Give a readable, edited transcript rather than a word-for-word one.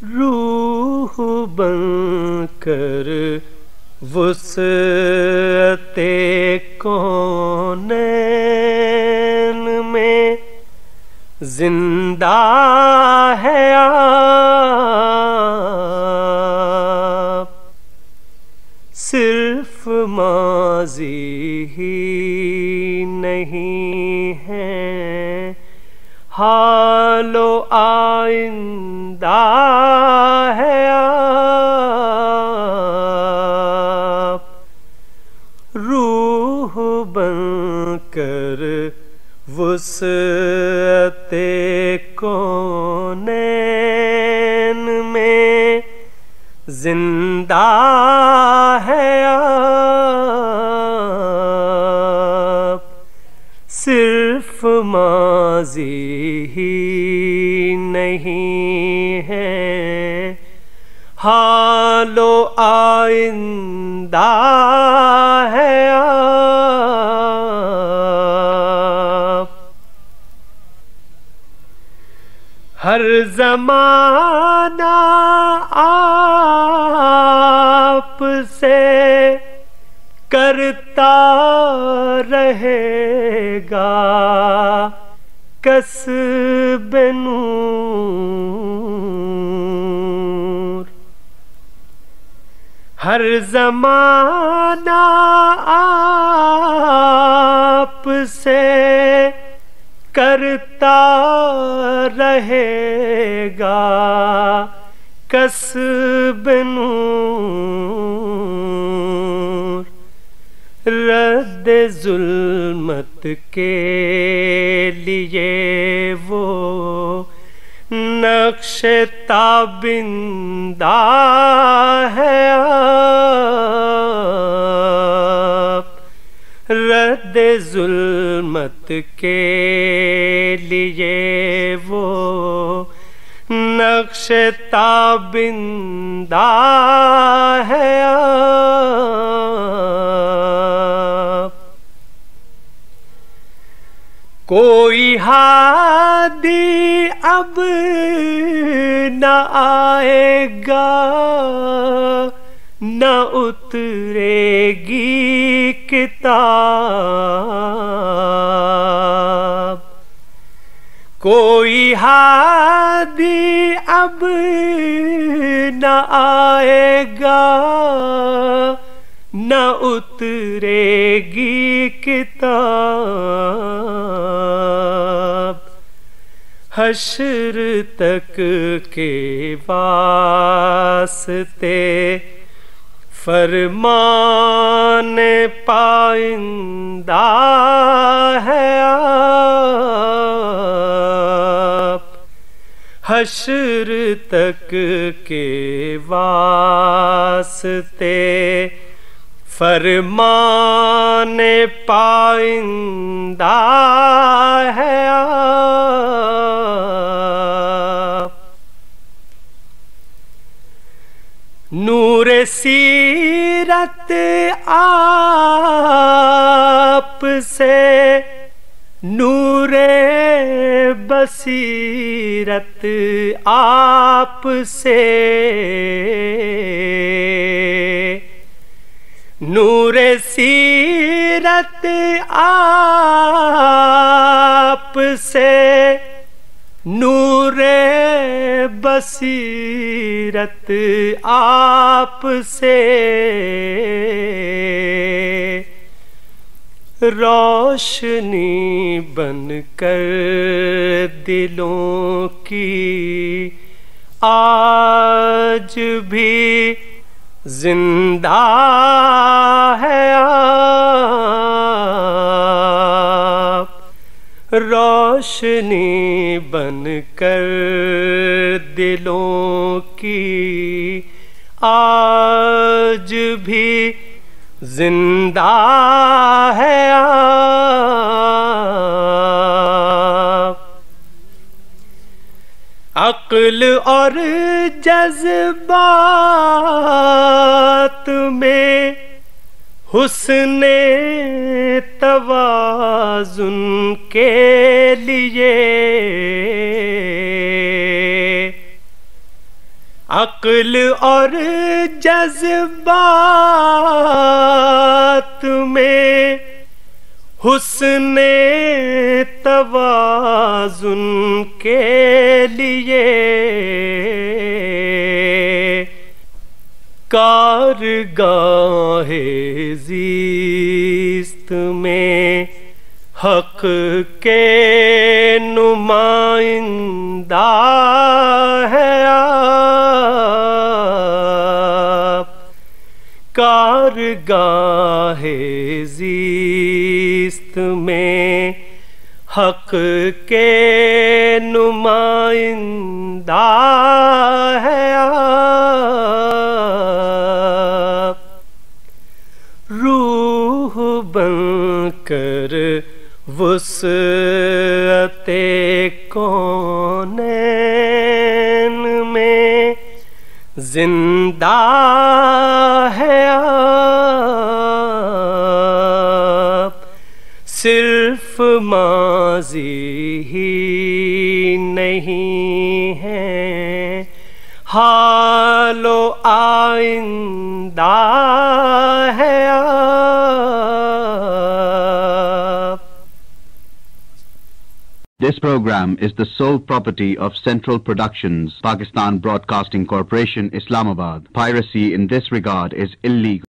روح بن کر وسعت کونین میں زندہ ہے آپ، صرف ماضی ہی نہیں ہے، حال و آئندہ ہے آپ، روح بن کر وسعت کونین میں زندہ ہے آپ، صرف ماضی ہی نہیں ہے، حال و آئندہ ہے آپ، ہر زمانہ آپ سے کرتا رہے گا کسب نور، ہر زمانہ آپ سے کرتا رہے گا کسب نور، رد ظلمت کے لیے وہ نقش تابندہ ہے آپ، رد ظلمت کے لیے وہ نقش تابندہ ہے آپ، کوئی ہادی اب نہ آئے گا، نہ اترے گی کتاب، کوئی ہادی اب نہ آئے گا، نہ اترے گی کتاب، حشر تک کے واسطے فرمان پائندہ ہے آپ، حشر تک کے واسطے فرمان پائندہ ہے آپ، نور سیرت آپ سے، نور بصیرت آپ سے، نور سیرت آپ سے، نور بصیرت آپ سے، روشنی بن کر دلوں کی آج بھی زندہ ہے آپ، روشنی بن کر دلوں کی آج بھی زندہ ہے آپ، عقل اور جذبات میں حسن توازن کے لیے عقل اور جذبات میں حسن توازن کے لیے کارگاہ زیست میں حق کے نمائندہ ہے آپ، کارگاہ زیست میں حق کے نمائندہ ہے آپ، روح بن کر وسعت کونین میں زندہ ہے آپ، صرف ماضی ہی نہیں ہے حال و آئندہ ہے آپ۔ This program is the sole property of Central Productions, Pakistan Broadcasting Corporation, Islamabad. Piracy in this regard is illegal.